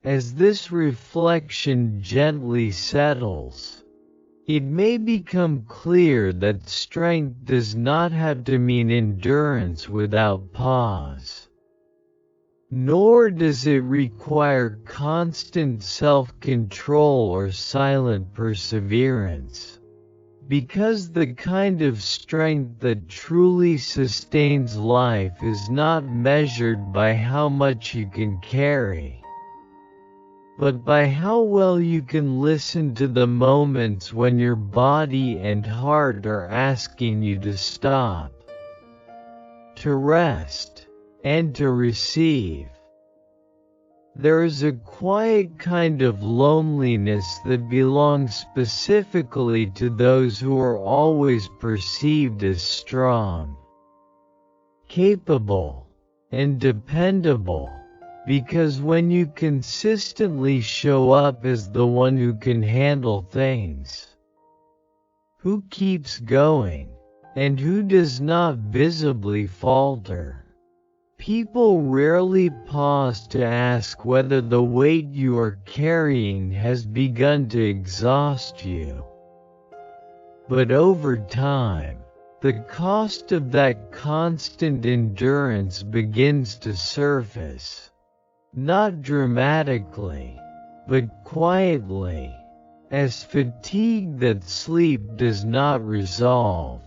As this reflection gently settles, it may become clear that strength does not have to mean endurance without pause. Nor does it require constant self-control or silent perseverance. Because the kind of strength that truly sustains life is not measured by how much you can carry, but by how well you can listen to the moments when your body and heart are asking you to stop, to rest, and to receive. There is a quiet kind of loneliness that belongs specifically to those who are always perceived as strong, capable, and dependable, because when you consistently show up as the one who can handle things, who keeps going, and who does not visibly falter, people rarely pause to ask whether the weight you are carrying has begun to exhaust you. But over time, the cost of that constant endurance begins to surface, not dramatically, but quietly, as fatigue that sleep does not resolve,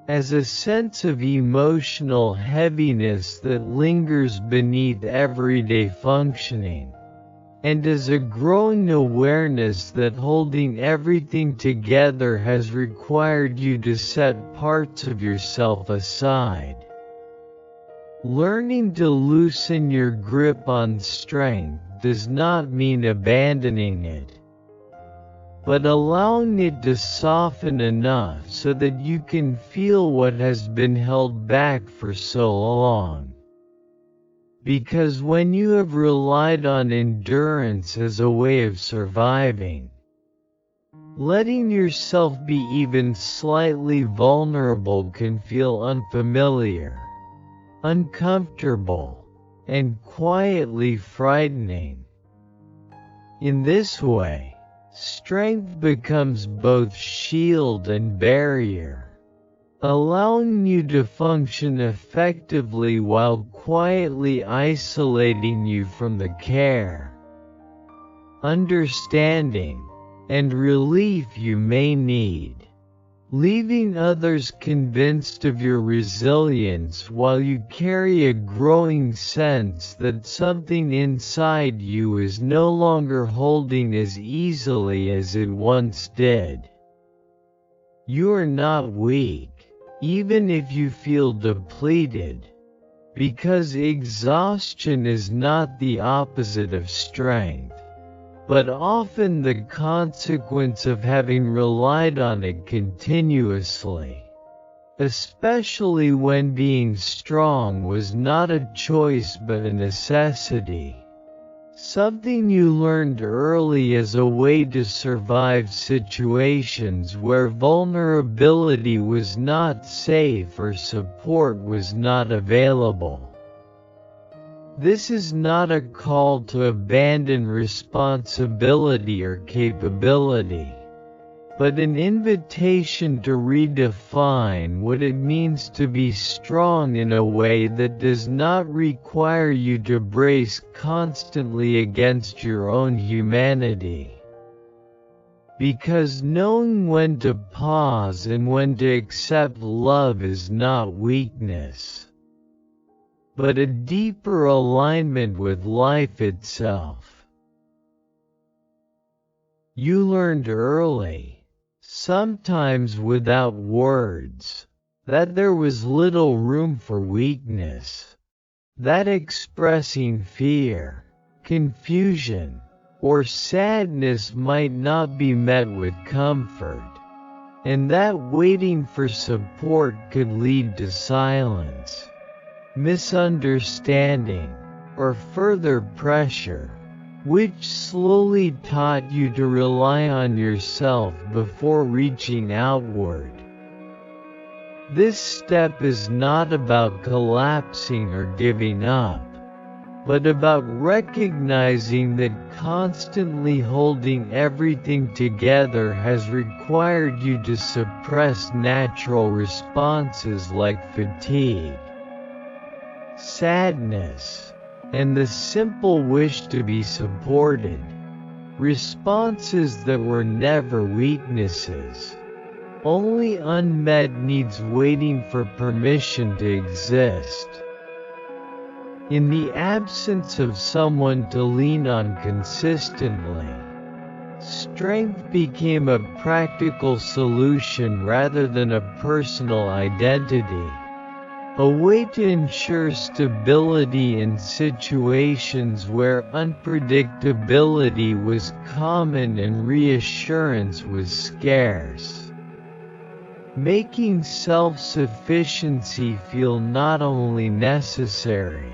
as a sense of emotional heaviness that lingers beneath everyday functioning, and as a growing awareness that holding everything together has required you to set parts of yourself aside. Learning to loosen your grip on strength does not mean abandoning it, but allowing it to soften enough so that you can feel what has been held back for so long. Because when you have relied on endurance as a way of surviving, letting yourself be even slightly vulnerable can feel unfamiliar, uncomfortable, and quietly frightening. In this way, strength becomes both shield and barrier, allowing you to function effectively while quietly isolating you from the care, understanding, and relief you may need, leaving others convinced of your resilience while you carry a growing sense that something inside you is no longer holding as easily as it once did. You are not weak, even if you feel depleted, because exhaustion is not the opposite of strength, but often the consequence of having relied on it continuously, especially when being strong was not a choice but a necessity, something you learned early as a way to survive situations where vulnerability was not safe or support was not available. This is not a call to abandon responsibility or capability, but an invitation to redefine what it means to be strong in a way that does not require you to brace constantly against your own humanity. Because knowing when to pause and when to accept love is not weakness, but a deeper alignment with life itself. You learned early, sometimes without words, that there was little room for weakness, that expressing fear, confusion, or sadness might not be met with comfort, and that waiting for support could lead to silence, misunderstanding, or further pressure, which slowly taught you to rely on yourself before reaching outward. This step is not about collapsing or giving up, but about recognizing that constantly holding everything together has required you to suppress natural responses like fatigue, sadness, and the simple wish to be supported. Responses that were never weaknesses, only unmet needs waiting for permission to exist. In the absence of someone to lean on consistently, strength became a practical solution rather than a personal identity, a way to ensure stability in situations where unpredictability was common and reassurance was scarce. Making self-sufficiency feel not only necessary,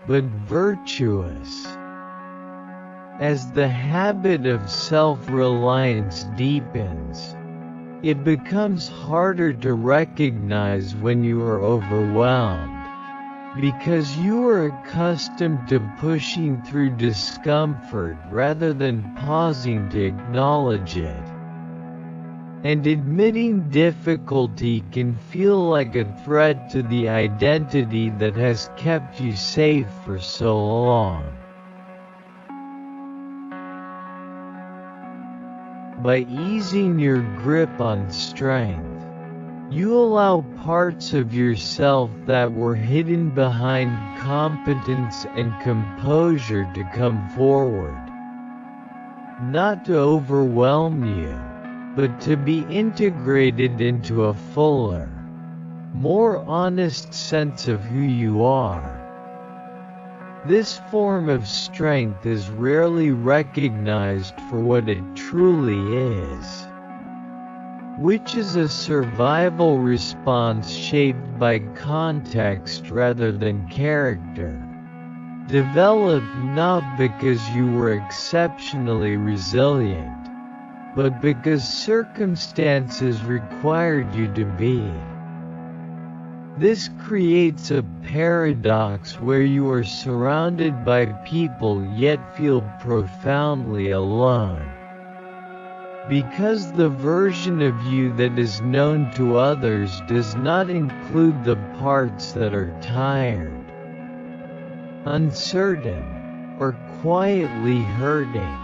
but virtuous. As the habit of self-reliance deepens, it becomes harder to recognize when you are overwhelmed, because you are accustomed to pushing through discomfort rather than pausing to acknowledge it. And admitting difficulty can feel like a threat to the identity that has kept you safe for so long. By easing your grip on strength, you allow parts of yourself that were hidden behind competence and composure to come forward. Not to overwhelm you, but to be integrated into a fuller, more honest sense of who you are. This form of strength is rarely recognized for what it truly is, which is a survival response shaped by context rather than character, developed not because you were exceptionally resilient, but because circumstances required you to be. This creates a paradox where you are surrounded by people yet feel profoundly alone. Because the version of you that is known to others does not include the parts that are tired, uncertain, or quietly hurting,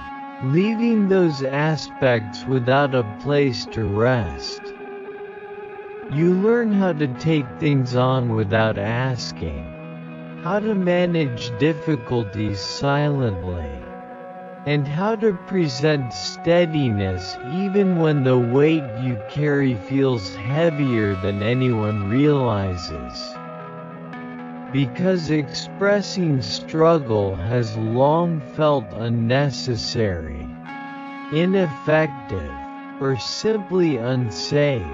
leaving those aspects without a place to rest. You learn how to take things on without asking, how to manage difficulties silently, and how to present steadiness even when the weight you carry feels heavier than anyone realizes. Because expressing struggle has long felt unnecessary, ineffective, or simply unsafe.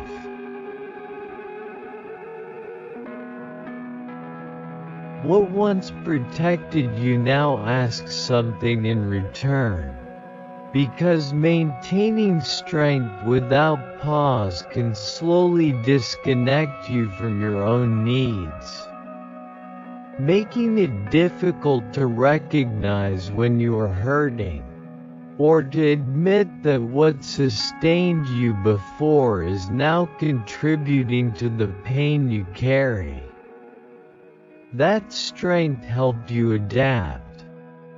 What once protected you now asks something in return, because maintaining strength without pause can slowly disconnect you from your own needs, making it difficult to recognize when you are hurting, or to admit that what sustained you before is now contributing to the pain you carry. That strength helped you adapt,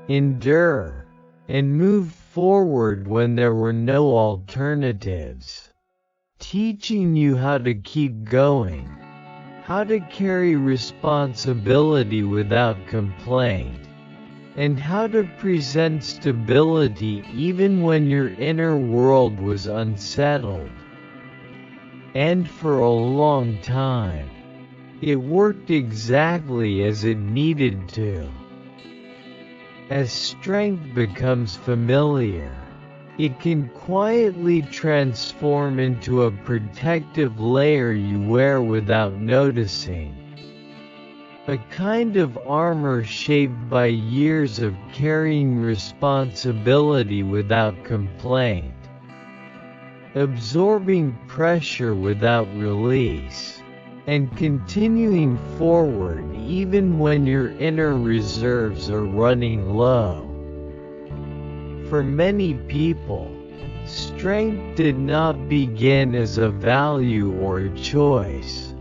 endure, and move forward when there were no alternatives, teaching you how to keep going, how to carry responsibility without complaint, and how to present stability even when your inner world was unsettled. And for a long time, it worked exactly as it needed to. As strength becomes familiar, it can quietly transform into a protective layer you wear without noticing. A kind of armor shaped by years of carrying responsibility without complaint, absorbing pressure without release, and continuing forward even when your inner reserves are running low. For many people, strength did not begin as a value or a choice,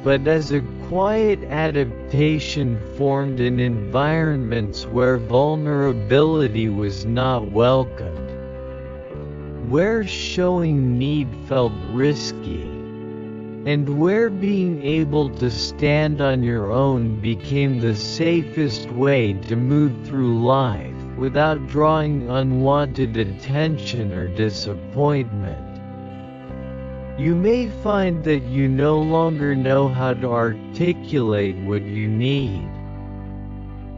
but as a quiet adaptation formed in environments where vulnerability was not welcomed, where showing need felt risky, and where being able to stand on your own became the safest way to move through life without drawing unwanted attention or disappointment. You may find that you no longer know how to articulate what you need,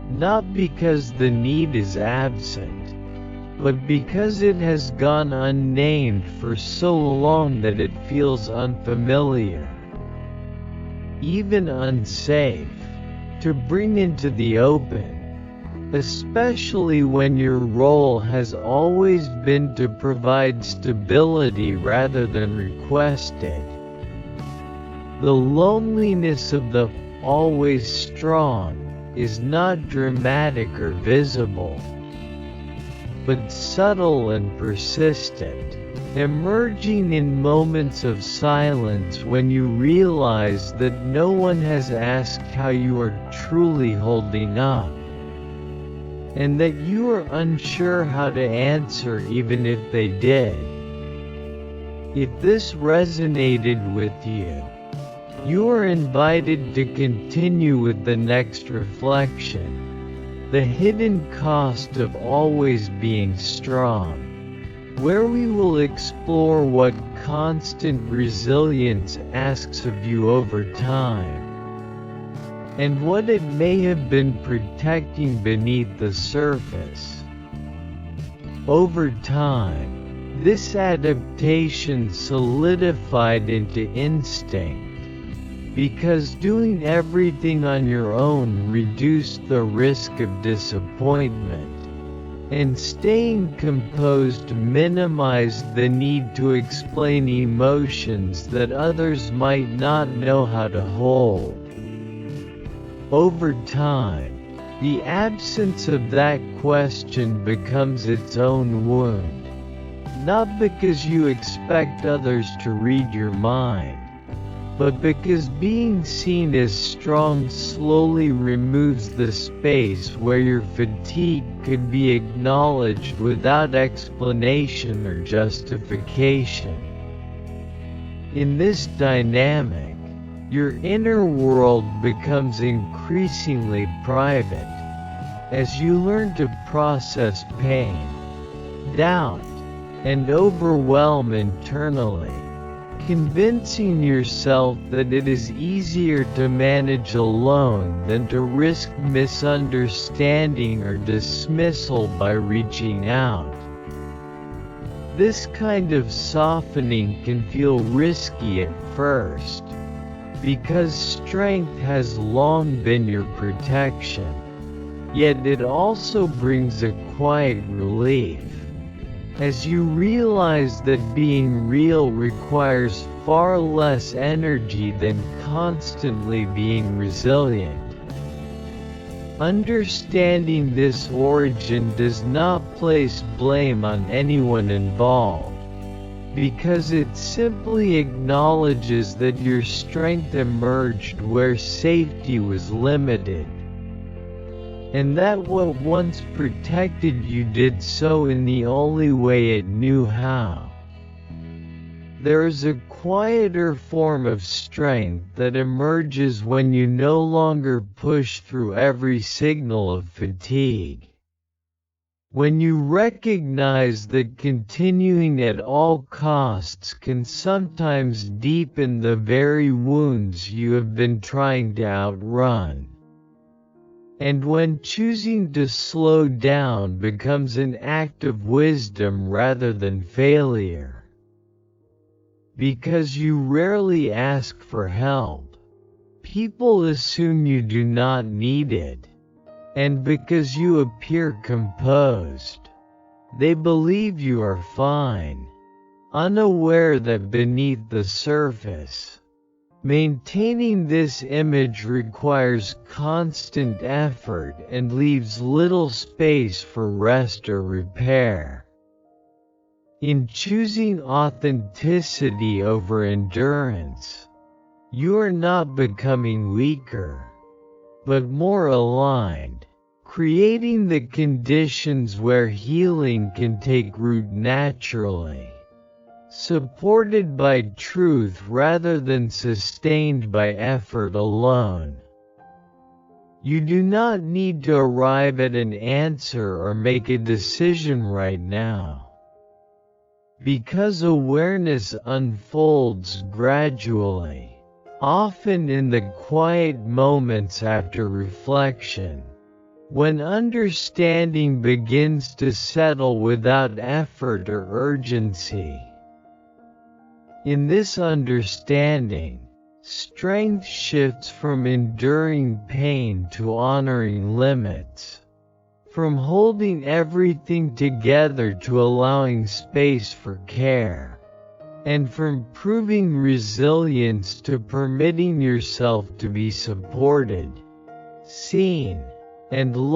not because the need is absent, but because it has gone unnamed for so long that it feels unfamiliar, even unsafe, to bring into the open, especially when your role has always been to provide stability rather than request it. The loneliness of the always strong is not dramatic or visible, but subtle and persistent, emerging in moments of silence when you realize that no one has asked how you are truly holding up, and that you are unsure how to answer even if they did. If this resonated with you, you are invited to continue with the next reflection. The hidden cost of always being strong, where we will explore what constant resilience asks of you over time, and what it may have been protecting beneath the surface. Over time, this adaptation solidified into instinct, because doing everything on your own reduced the risk of disappointment, and staying composed minimized the need to explain emotions that others might not know how to hold. Over time, the absence of that question becomes its own wound, not because you expect others to read your mind, but because being seen as strong slowly removes the space where your fatigue could be acknowledged without explanation or justification. In this dynamic, your inner world becomes increasingly private, as you learn to process pain, doubt, and overwhelm internally, convincing yourself that it is easier to manage alone than to risk misunderstanding or dismissal by reaching out. This kind of softening can feel risky at first, because strength has long been your protection, yet it also brings a quiet relief, as you realize that being real requires far less energy than constantly being resilient. Understanding this origin does not place blame on anyone involved, because it simply acknowledges that your strength emerged where safety was limited, and that what once protected you did so in the only way it knew how. There is a quieter form of strength that emerges when you no longer push through every signal of fatigue. When you recognize that continuing at all costs can sometimes deepen the very wounds you have been trying to outrun. And when choosing to slow down becomes an act of wisdom rather than failure. Because you rarely ask for help, people assume you do not need it. And because you appear composed, they believe you are fine, unaware that beneath the surface, Maintaining this image requires constant effort and leaves little space for rest or repair. In choosing authenticity over endurance, you are not becoming weaker, but more aligned, creating the conditions where healing can take root naturally, supported by truth rather than sustained by effort alone. You do not need to arrive at an answer or make a decision right now, because awareness unfolds gradually, often in the quiet moments after reflection, when understanding begins to settle without effort or urgency. In this understanding, strength shifts from enduring pain to honoring limits, from holding everything together to allowing space for care, and from proving resilience to permitting yourself to be supported, seen, and loved.